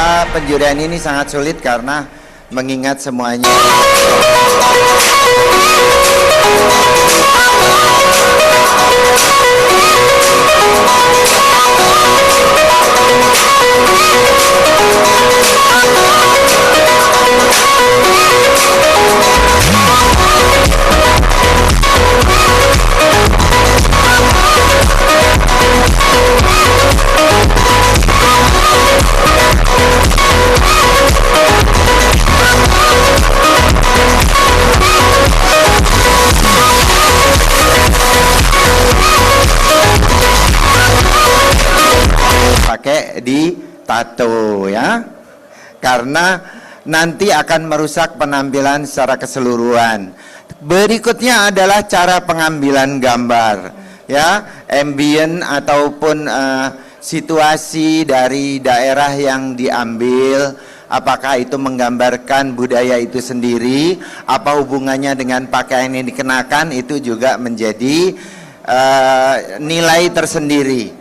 bahwa penjurian ini sangat sulit karena mengingat semuanya. Pakai di tato ya, karena nanti akan merusak penampilan secara keseluruhan. Berikutnya adalah cara pengambilan gambar ya, ambient ataupun situasi dari daerah yang diambil, apakah itu menggambarkan budaya itu sendiri, apa hubungannya dengan pakaian yang dikenakan, itu juga menjadi nilai tersendiri.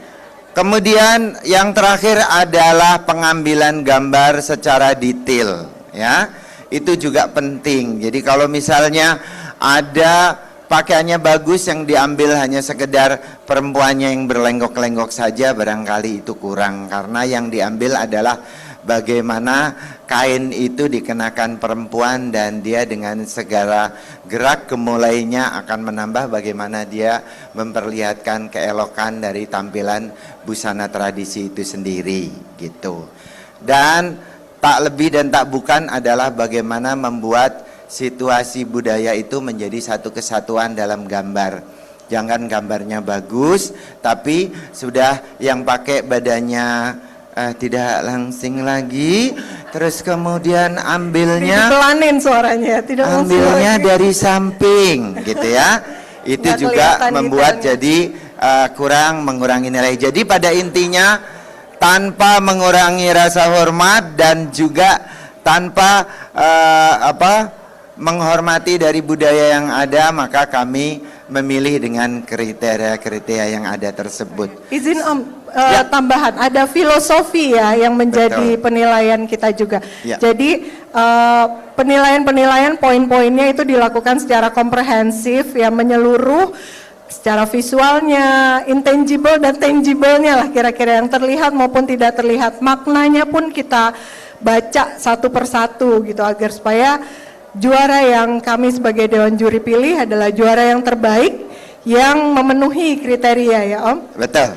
Kemudian yang terakhir adalah pengambilan gambar secara detail ya. Itu juga penting. Jadi kalau misalnya ada pakaiannya bagus yang diambil hanya sekedar perempuannya yang berlenggok-lenggok saja, barangkali itu kurang, karena yang diambil adalah bagaimana kain itu dikenakan perempuan dan dia dengan segala gerak gemulainya akan menambah bagaimana dia memperlihatkan keelokan dari tampilan busana tradisi itu sendiri gitu. Dan tak lebih dan tak bukan adalah bagaimana membuat situasi budaya itu menjadi satu kesatuan dalam gambar. Jangan gambarnya bagus tapi sudah yang pakai badannya tidak langsing lagi, terus kemudian ambilnya dipelanin suaranya, tidak ambilnya dari samping gitu ya. Itu nggak juga membuat jadi kurang, mengurangi nilai. Jadi pada intinya tanpa mengurangi rasa hormat dan juga tanpa menghormati dari budaya yang ada, maka kami memilih dengan kriteria-kriteria yang ada tersebut. Izin tambahan, ada filosofi ya yang menjadi penilaian kita juga. Ya. Jadi penilaian-penilaian poin-poinnya itu dilakukan secara komprehensif ya, menyeluruh secara visualnya, intangible dan tangible-nya lah, kira-kira yang terlihat maupun tidak terlihat. Maknanya pun kita baca satu persatu gitu, agar supaya juara yang kami sebagai Dewan Juri pilih adalah juara yang terbaik yang memenuhi kriteria ya Om. Betul.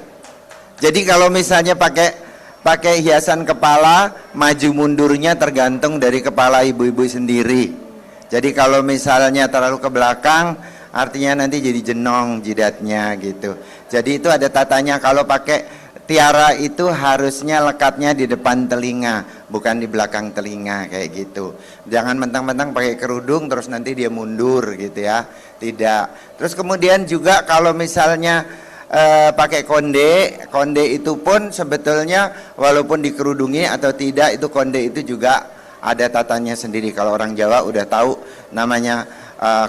Jadi kalau misalnya pakai hiasan kepala, maju mundurnya tergantung dari kepala ibu-ibu sendiri. Jadi kalau misalnya terlalu ke belakang, artinya nanti jadi jenong jidatnya gitu. Jadi itu ada tatanya. Kalau pakai tiara itu harusnya lekatnya di depan telinga, bukan di belakang telinga kayak gitu. Jangan mentang-mentang pakai kerudung terus nanti dia mundur gitu ya. Tidak. Terus kemudian juga kalau misalnya pakai konde itu pun sebetulnya walaupun dikerudungi atau tidak, itu konde itu juga ada tatanya sendiri. Kalau orang Jawa udah tahu namanya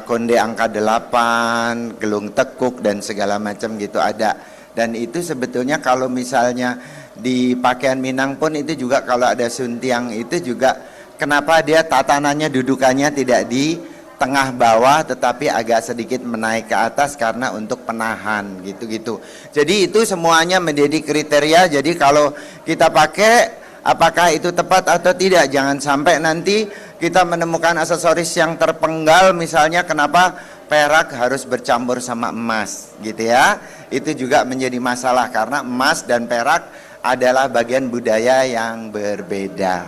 konde angka 8, gelung tekuk dan segala macam gitu ada. Dan itu sebetulnya kalau misalnya di pakaian Minang pun itu juga kalau ada suntiang itu juga kenapa dia tatanannya dudukannya tidak di tengah bawah tetapi agak sedikit menaik ke atas karena untuk penahan gitu-gitu. Jadi itu semuanya menjadi kriteria. Jadi kalau kita pakai apakah itu tepat atau tidak, jangan sampai nanti kita menemukan aksesoris yang terpenggal, misalnya kenapa perak harus bercampur sama emas gitu ya. Itu juga menjadi masalah karena emas dan perak adalah bagian budaya yang berbeda.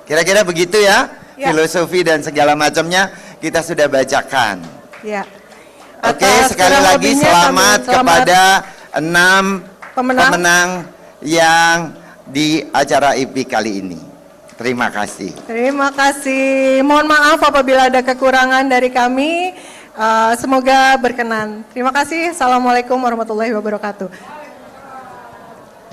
Kira-kira begitu ya, filosofi dan segala macamnya kita sudah bacakan. Ya. Oke, sekali lagi selamat kepada 6 pemenang yang di acara IP kali ini. Terima kasih. Terima kasih. Mohon maaf apabila ada kekurangan dari kami. Semoga berkenan. Terima kasih. Assalamualaikum warahmatullahi wabarakatuh.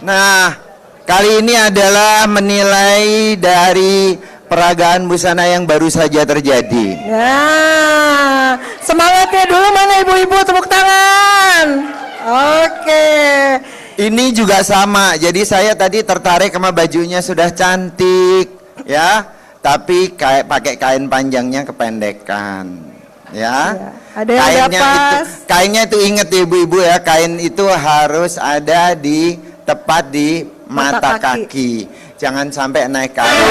Nah, kali ini adalah menilai dari peragaan busana yang baru saja terjadi. Nah, semangatnya dulu mana ibu-ibu, tepuk tangan. Oke. Ini juga sama. Jadi saya tadi tertarik sama bajunya sudah cantik, ya. Tapi kayak pakai kain panjangnya kependekan, ya. Iya. Ada yang udah pas. Kainnya itu inget ibu-ibu ya, kain itu harus ada di tepat di mata kaki. Jangan sampai naik ke atas.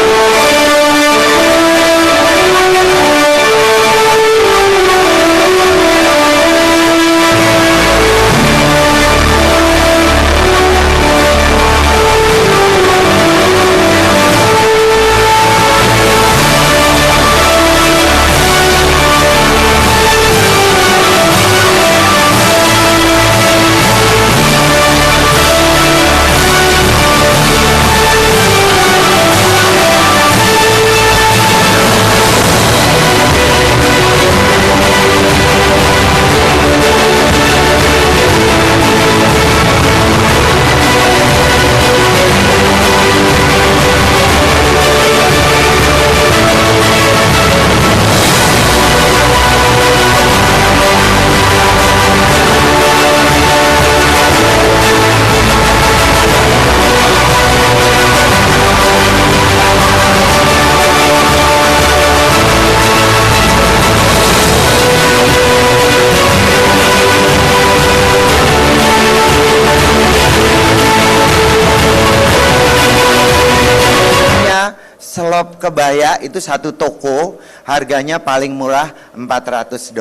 Selop kebaya itu satu toko harganya paling murah $400.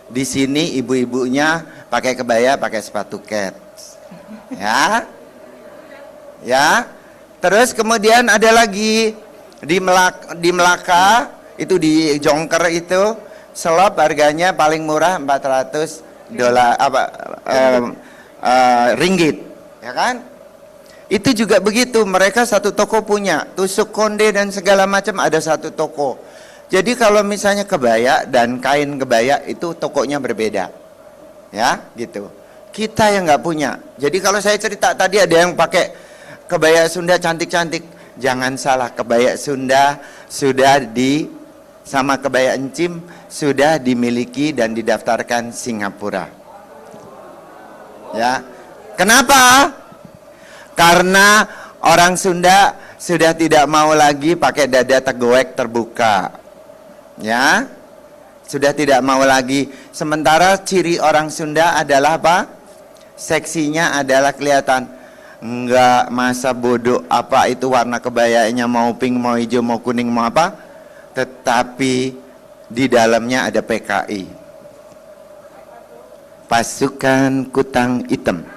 Di sini ibu-ibunya pakai kebaya, pakai sepatu kets. Ya. Ya. Terus kemudian ada lagi di Melaka itu di Jongker itu selop harganya paling murah $400 ringgit, ya kan? Itu juga begitu, mereka satu toko punya, tusuk konde dan segala macam ada satu toko. Jadi kalau misalnya kebaya dan kain kebaya itu tokonya berbeda, ya gitu. Kita yang nggak punya. Jadi kalau saya cerita tadi ada yang pakai kebaya Sunda cantik-cantik, jangan salah, kebaya Sunda sudah sama kebaya Encim sudah dimiliki dan didaftarkan Singapura. Ya, kenapa? Karena orang Sunda sudah tidak mau lagi pakai dada tegoek terbuka. Ya. Sudah tidak mau lagi. Sementara ciri orang Sunda adalah apa? Seksinya adalah kelihatan. Enggak, masa bodoh apa itu warna kebayanya, mau pink, mau hijau, mau kuning, mau apa. Tetapi di dalamnya ada PKI. Pasukan Kutang Hitam.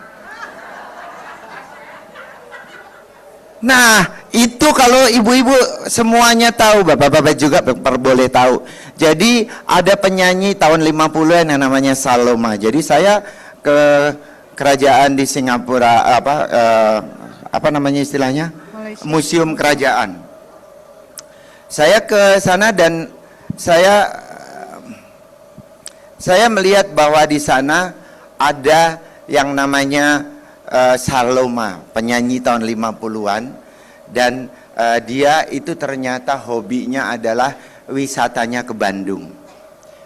Nah, itu kalau ibu-ibu semuanya tahu, bapak-bapak juga boleh tahu. Jadi ada penyanyi tahun 50-an yang namanya Saloma. Jadi saya ke kerajaan di Singapura, apa namanya istilahnya? Malaysia. Museum Kerajaan. Saya ke sana dan saya melihat bahwa di sana ada yang namanya Saloma, penyanyi tahun 50-an, dan dia itu ternyata hobinya adalah wisatanya ke Bandung.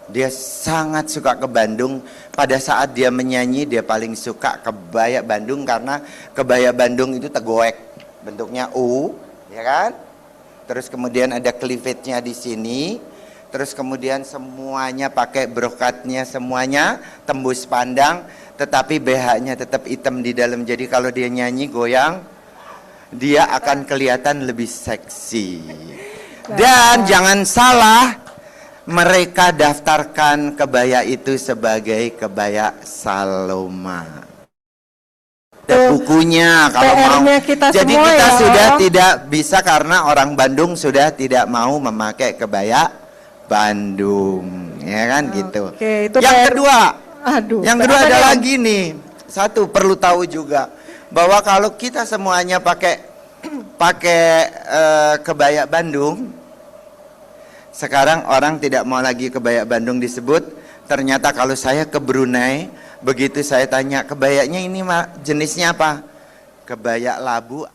Dia sangat suka ke Bandung. Pada saat dia menyanyi, dia paling suka kebaya Bandung karena kebaya Bandung itu tegoek, bentuknya U, ya kan? Terus kemudian ada cleavage-nya di sini. Terus kemudian semuanya pakai brokatnya, semuanya tembus pandang. Tetapi BH-nya tetap hitam di dalam. Jadi kalau dia nyanyi goyang, dia akan kelihatan lebih seksi. Dan jangan salah, mereka daftarkan kebaya itu sebagai kebaya Saloma. Ada bukunya kalau mau. Jadi kita sudah tidak bisa karena orang Bandung sudah tidak mau memakai kebaya Bandung, ya kan gitu. Yang kedua. Yang kedua ada lagi nih, satu perlu tahu juga bahwa kalau kita semuanya pakai kebaya Bandung, sekarang orang tidak mau lagi kebaya Bandung disebut. Ternyata kalau saya ke Brunei, begitu saya tanya kebayanya ini jenisnya apa? Kebaya Labu.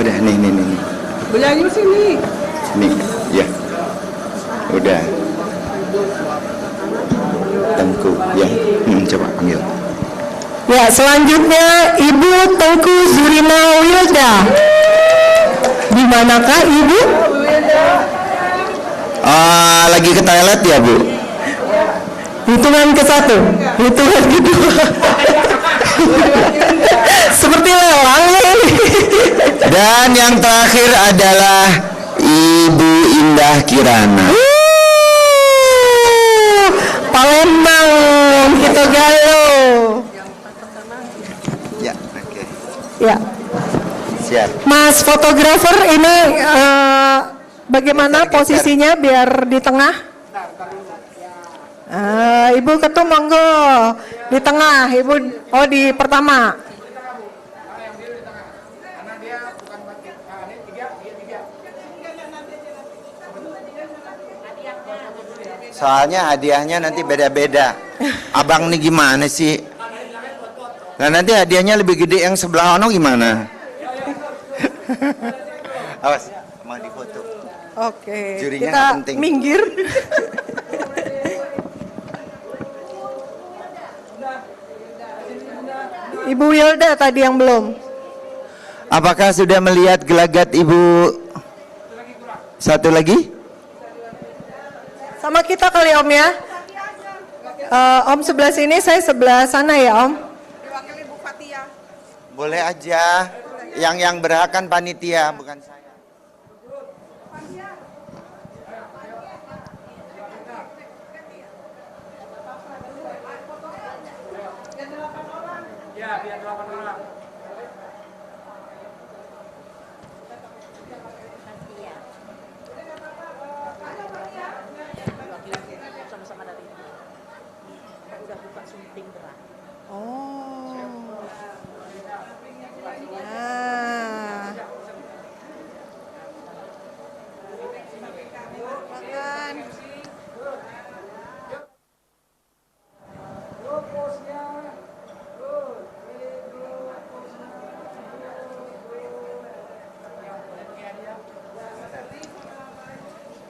udah, nih. Belayu sini. Nih, ya. Udah. Tengku, ya. Coba ambil. Ya, selanjutnya Ibu Tengku Zurina Wilda. Di manakah Ibu? Lagi ke toilet ya, Bu? Hitungan ke-1, hitungan kedua. Seperti lelang nih. Dan yang terakhir adalah Ibu Indah Kirana. Palembang, kita gayo. Ya, oke. Ya, Siap. Mas fotografer ini bagaimana posisinya biar di tengah? Ibu ketum monggo di tengah, Ibu. Oh, di pertama. Soalnya hadiahnya nanti beda-beda. Abang nih gimana sih? Nah, nanti hadiahnya lebih gede yang sebelah ono gimana? Awas, mau difoto. Oke, Jurinya kita nggak penting. minggir. Ibu Wilda tadi yang belum. Apakah sudah melihat gelagat Ibu? Satu lagi? Sama kita kali Om ya. Om sebelah sini, saya sebelah sana ya Om. Boleh aja. Yang berhak kan panitia, bukan saya.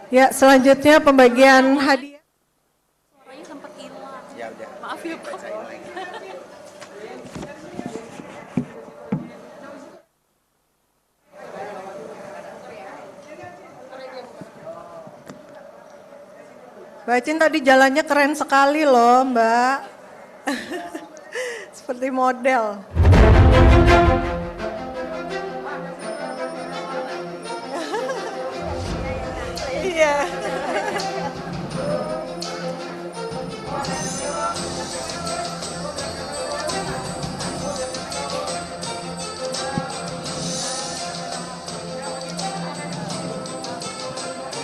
Ya, selanjutnya pembagian hadiah. Suaranya sempat hilang. Ya udah. Maaf ya Pak. Mbak Cin tadi jalannya keren sekali loh Mbak. Seperti model. Iya.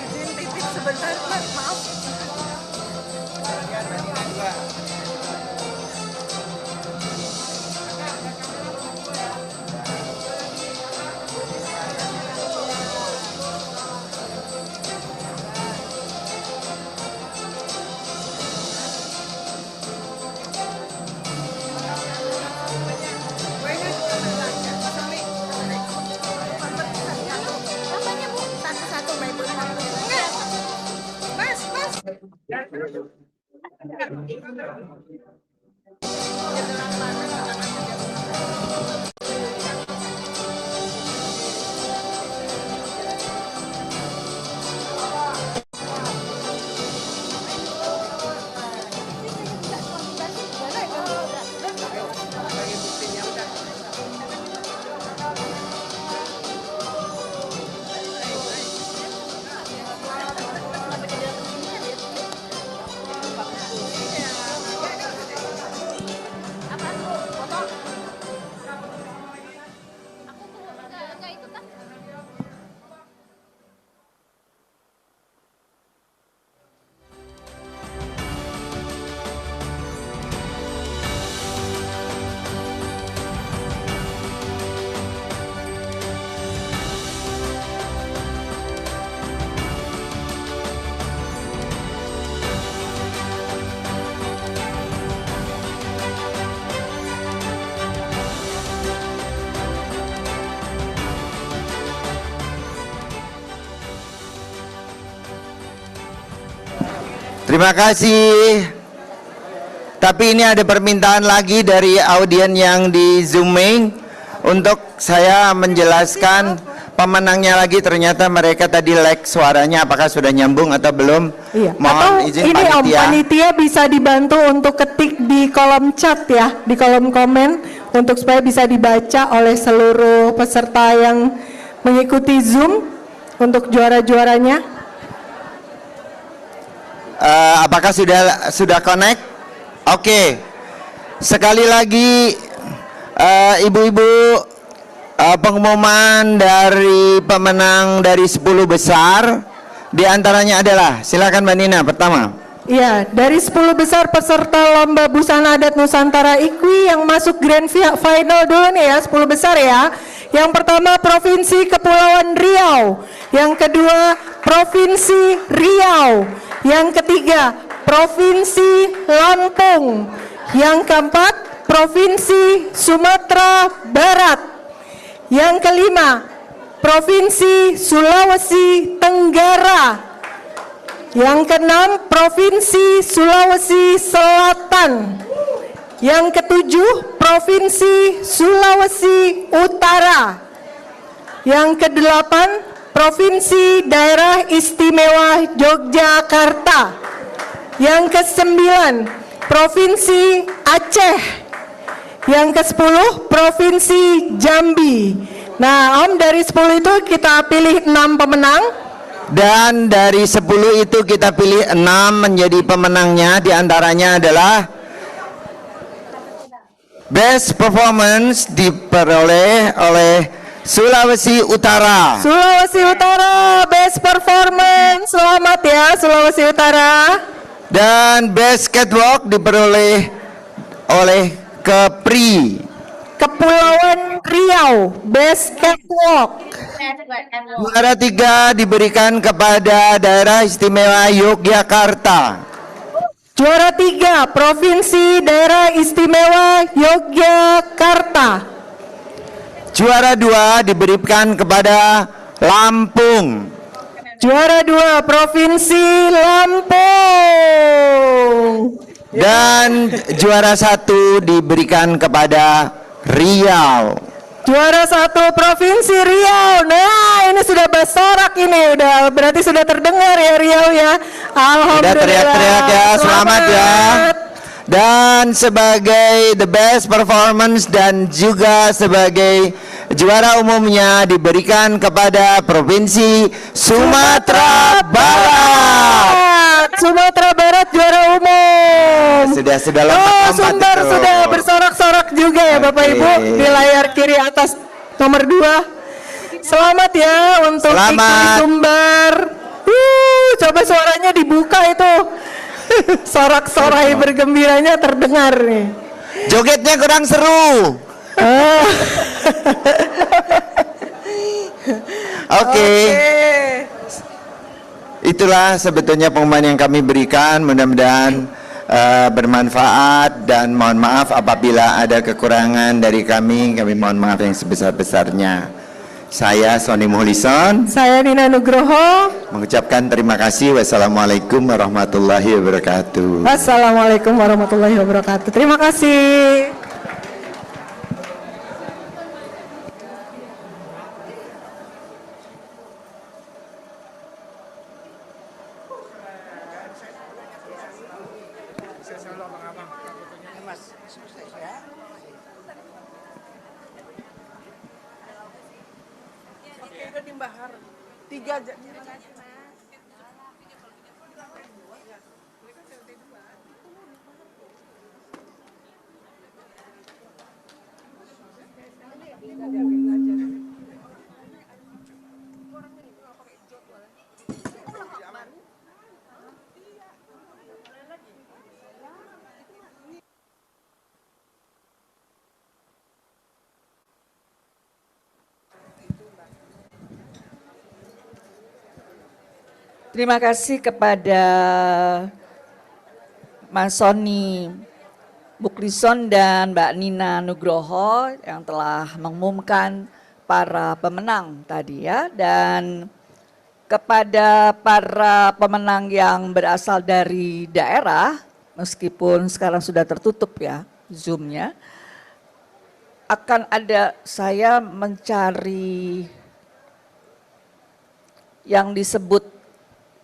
Izin titip sebentar Mbak, maaf. Apanya Bu? Satu-satu Mbak Ibu. Enggak. Mas. Apa? Foto? Terima kasih. Tapi ini ada permintaan lagi dari audien yang di Zooming untuk saya menjelaskan pemenangnya lagi. Ternyata mereka tadi lag suaranya, apakah sudah nyambung atau belum? Iya. Mohon Atau izin ini Om, panitia. panitia bisa dibantu untuk ketik di kolom chat ya, di kolom komen untuk supaya bisa dibaca oleh seluruh peserta yang mengikuti Zoom untuk juara-juaranya. Apakah sudah connect? Oke. Sekali lagi ibu-ibu, pengumuman dari pemenang dari 10 besar diantaranya adalah, silakan Mbak Nina pertama. Iya, dari 10 besar peserta Lomba Busana Adat Nusantara IKWI yang masuk Grand Final dulu nih ya, 10 besar ya. Yang pertama Provinsi Kepulauan Riau, yang kedua Provinsi Riau, yang ketiga Provinsi Lampung, yang keempat Provinsi Sumatera Barat, yang kelima Provinsi Sulawesi Tenggara, yang keenam Provinsi Sulawesi Selatan, yang ketujuh Provinsi Sulawesi Utara, yang kedelapan Provinsi Daerah Istimewa Yogyakarta, yang kesembilan Provinsi Aceh, yang ke-10 Provinsi Jambi. Nah Om, dari 10 itu kita pilih 6 pemenang. Dan dari 10 itu kita pilih 6 menjadi pemenangnya. Di antaranya adalah Best Performance diperoleh oleh Sulawesi Utara. Sulawesi Utara Best Performance, selamat ya Sulawesi Utara. Dan Best Catwalk diperoleh oleh Kepri. Kepulauan Riau Best Catwalk. Juara 3 diberikan kepada Daerah Istimewa Yogyakarta. Juara 3 Provinsi Daerah Istimewa Yogyakarta. Juara 2 diberikan kepada Lampung. Juara 2 Provinsi Lampung. Dan juara 1 diberikan kepada Riau. Juara 1 Provinsi Riau. Nah ini sudah bersorak, ini udah berarti sudah terdengar ya Riau ya. Alhamdulillah. Udah teriak-teriak ya, selamat ya. Dan sebagai the best performance dan juga sebagai juara umumnya diberikan kepada Provinsi Sumatera Barat. Sumatera Barat juara umum. Sudah Oh, lompat-lompat Sumbar itu. sudah bersorak-sorak juga ya Bapak Oke. Ibu di layar kiri atas nomor 2. Selamat ya untuk Selamat. IKWI Sumbar. Coba suaranya dibuka itu. Sorak-sorai bergembiranya terdengar nih. Jogetnya kurang seru. Ah. Oke. Itulah sebetulnya pengumuman yang kami berikan. Mudah-mudahan bermanfaat, dan mohon maaf apabila ada kekurangan dari kami mohon maaf yang sebesar-besarnya. Saya Sony Muhlison Saya Nina Nugroho. mengucapkan terima kasih. Wassalamualaikum warahmatullahi wabarakatuh. Wassalamualaikum warahmatullahi wabarakatuh. Terima kasih. Terima kasih kepada Mas Sony Muhlison dan Mbak Nina Nugroho yang telah mengumumkan para pemenang tadi ya. Dan kepada para pemenang yang berasal dari daerah, meskipun sekarang sudah tertutup ya Zoom-nya, akan ada saya mencari yang disebut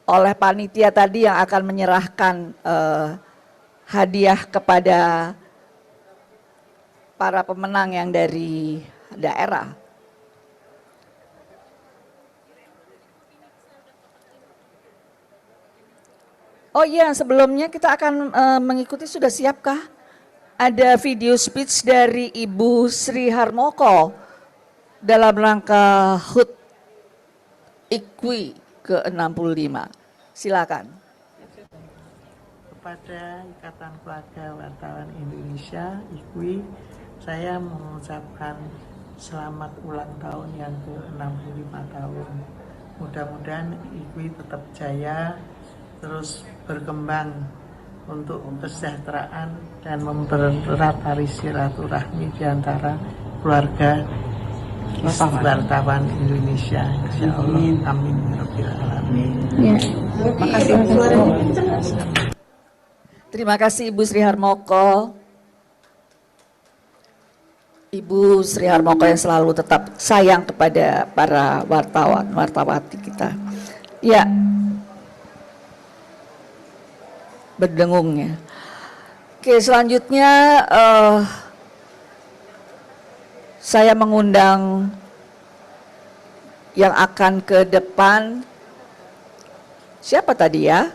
oleh panitia tadi yang akan menyerahkan hadiah kepada para pemenang yang dari daerah. Oh iya, sebelumnya kita akan mengikuti, sudah siapkah? Ada video speech dari Ibu Sri Harmoko dalam rangka HUT IKWI ke-65. Silakan. Kepada Ikatan Keluarga Wartawan Indonesia IKWI, saya mengucapkan selamat ulang tahun yang ke-65 tahun. Mudah-mudahan IKWI tetap jaya, terus berkembang untuk kesejahteraan dan mempererat tali silaturahmi di antara keluarga wartawan Indonesia. Insya Allah. Amin. Rabbil alamin. Terima kasih Ibu Sri Harmoko. Ibu Sri Harmoko yang selalu tetap sayang kepada para wartawan, wartawati kita. Ya, berdengungnya. Oke, selanjutnya saya mengundang yang akan ke depan. Siapa tadi ya?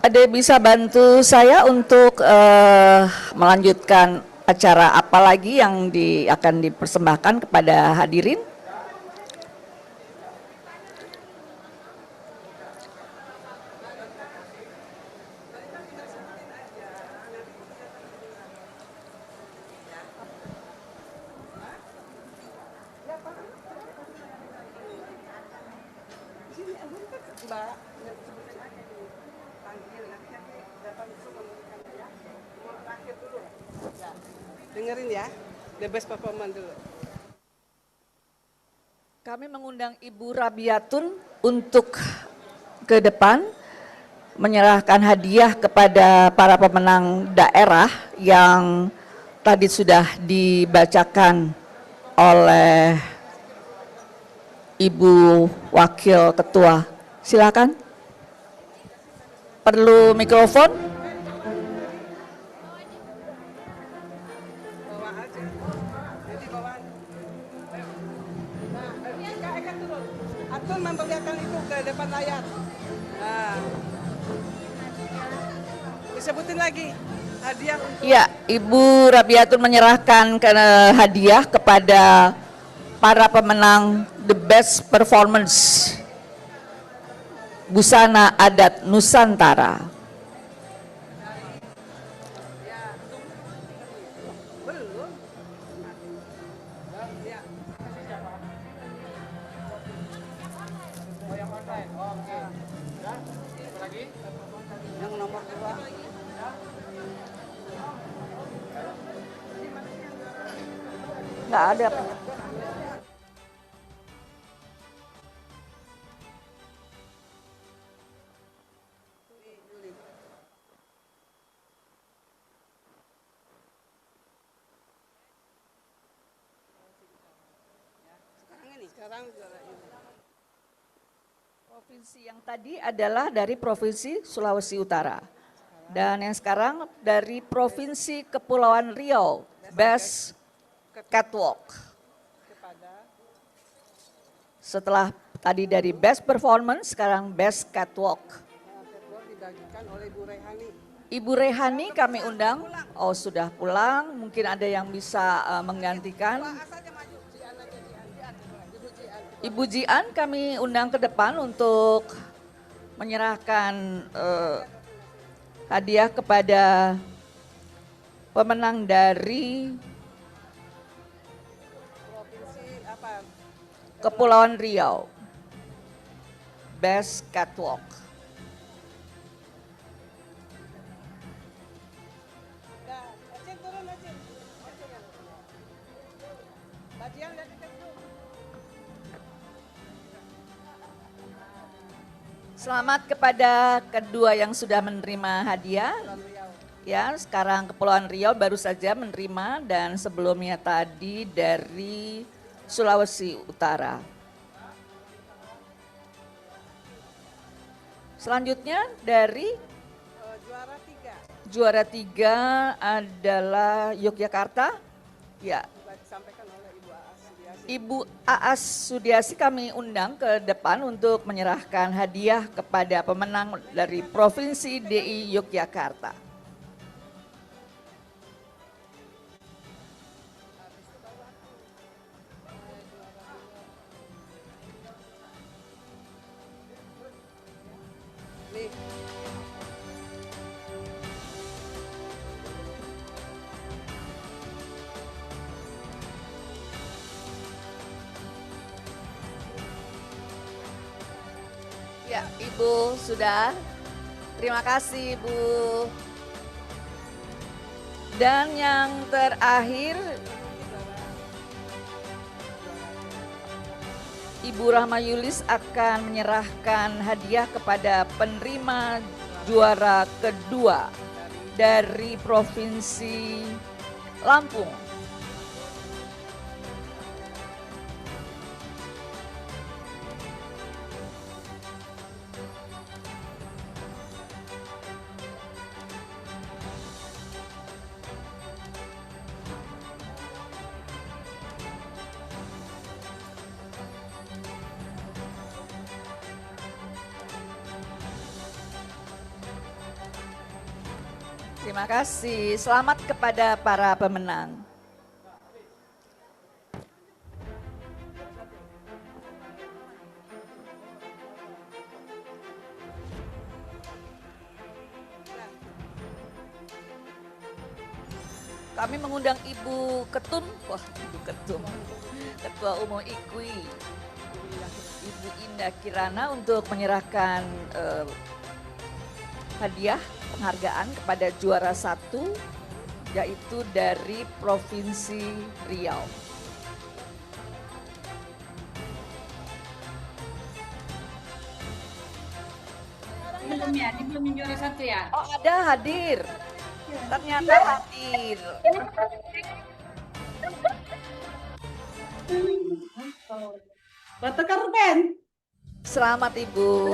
Ada yang bisa bantu saya untuk melanjutkan acara apa lagi yang akan dipersembahkan kepada hadirin? Dengerin ya, the best performance dulu. Kami mengundang Ibu Rabiatun untuk ke depan menyerahkan hadiah kepada para pemenang daerah yang tadi sudah dibacakan oleh Ibu Wakil Ketua. Silakan. Perlu mikrofon? Atun memperlihatkan itu ke depan layar. Nah, disebutin lagi hadiah untuk Ya, Ibu Rabiatun menyerahkan hadiah kepada para pemenang The Best Performance Busana Adat Nusantara. yang nomor 2. Nggak ada. Sekarang juara ini. Provinsi yang tadi adalah dari Provinsi Sulawesi Utara. Dan yang sekarang dari Provinsi Kepulauan Riau, Best Catwalk. Setelah tadi dari Best Performance, sekarang Best Catwalk. disampaikan oleh Bu Rehani. Ibu Rehani kami undang. Oh sudah pulang, mungkin ada yang bisa menggantikan. Asalnya maju, Jian aja, Jian. Ibu Jian. Ibu Jian kami undang ke depan untuk menyerahkan hadiah kepada pemenang dari Provinsi apa? Kepulauan Riau. Best Catwalk. Nah, Aceh turun Aceh. Mbak Jian lihat kita dulu. Selamat kepada kedua yang sudah menerima hadiah. Ya, sekarang Kepulauan Riau baru saja menerima dan sebelumnya tadi dari Sulawesi Utara. Selanjutnya dari Juara 3 juara 3 adalah Yogyakarta. Ya, disampaikan oleh Ibu Aas Sudiasi. Ibu Aas Sudiasi kami undang ke depan untuk menyerahkan hadiah kepada pemenang dari Provinsi DI Yogyakarta. Nih. Ya, Ibu sudah. Terima kasih, Ibu. Dan yang terakhir, Ibu Rahma Yulis akan menyerahkan hadiah kepada penerima juara kedua dari Provinsi Lampung. Terima kasih. Selamat kepada para pemenang. Kami mengundang Ibu Ketum, wah Ibu Ketum, Ketua Umum IKWI, Ibu Indah Kirana untuk menyerahkan hadiah penghargaan kepada juara 1 yaitu dari Provinsi Riau. Belum ya, ini belum juara 1 ya? Oh ada hadir, ternyata hadir. Foto karpen. Selamat Ibu.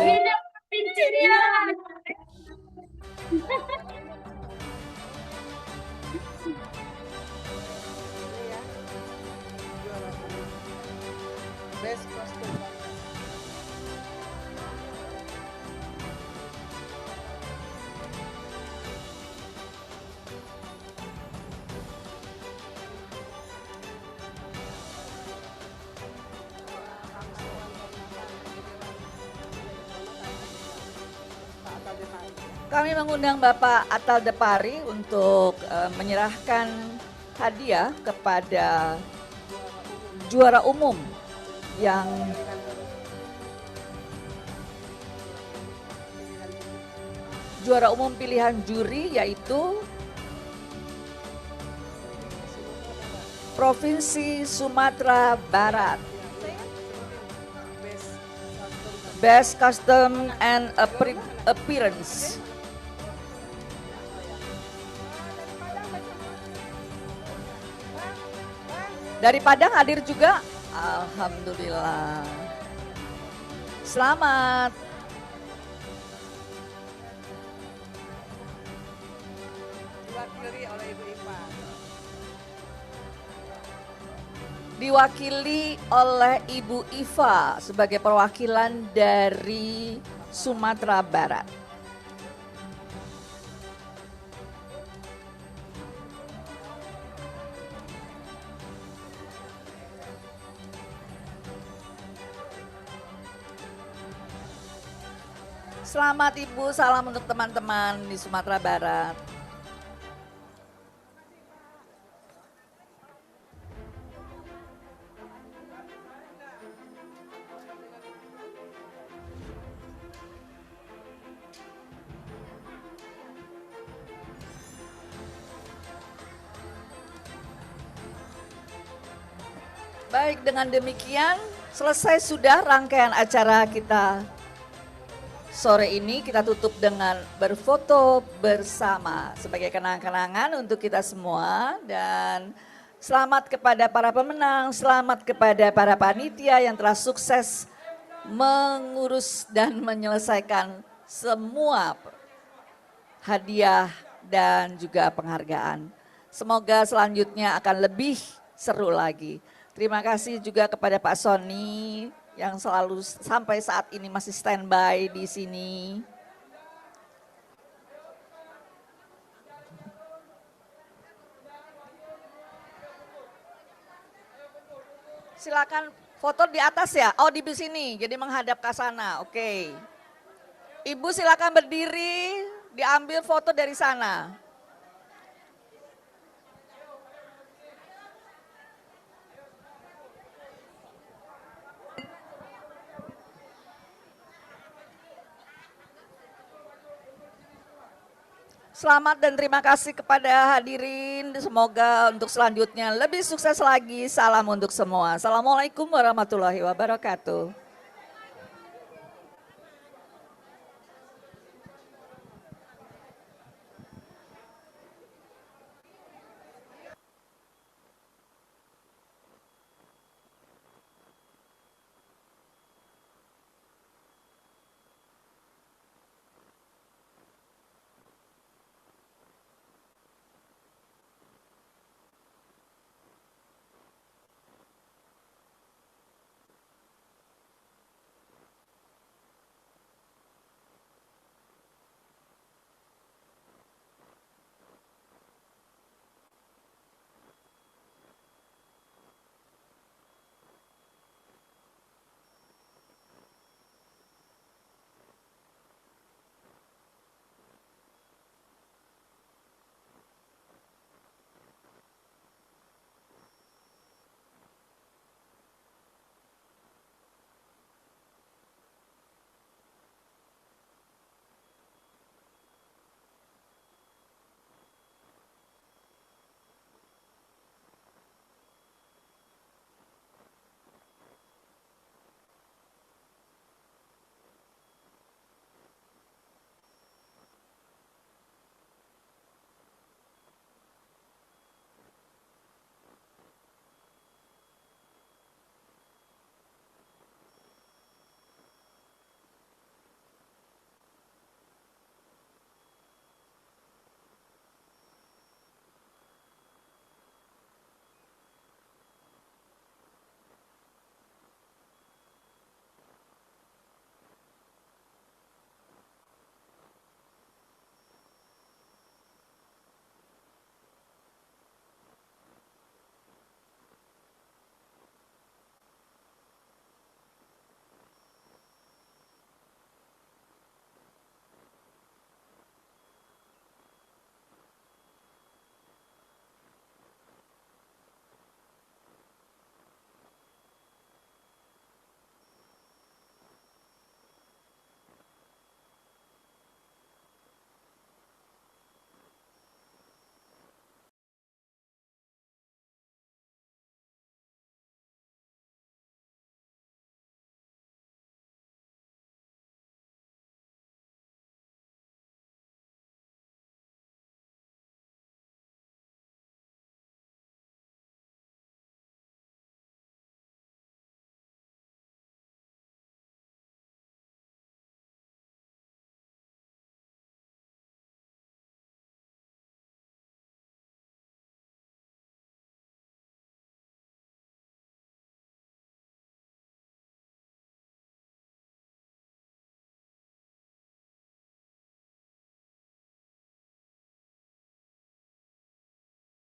Best costume. Kami mengundang Bapak Atal Depari untuk menyerahkan hadiah kepada juara umum yang juara umum pilihan juri yaitu Provinsi Sumatera Barat. Best Custom and Appearance. Dari Padang hadir juga. Alhamdulillah. Selamat. Diwakili oleh Ibu Ipa. Diwakili oleh Ibu Iva sebagai perwakilan dari Sumatera Barat. Selamat Ibu, salam untuk teman-teman di Sumatera Barat. Baik, dengan demikian selesai sudah rangkaian acara kita sore ini. Kita tutup dengan berfoto bersama sebagai kenang-kenangan untuk kita semua. Dan selamat kepada para pemenang, selamat kepada para panitia yang telah sukses mengurus dan menyelesaikan semua hadiah dan juga penghargaan. Semoga selanjutnya akan lebih seru lagi. Terima kasih juga kepada Pak Sony yang selalu sampai saat ini masih standby di sini. Silakan foto di atas ya. Oh, di sini. Jadi menghadap ke sana. Oke. Ibu silakan berdiri, diambil foto dari sana. Selamat dan terima kasih kepada hadirin. Semoga untuk selanjutnya lebih sukses lagi. Salam untuk semua. Assalamualaikum warahmatullahi wabarakatuh.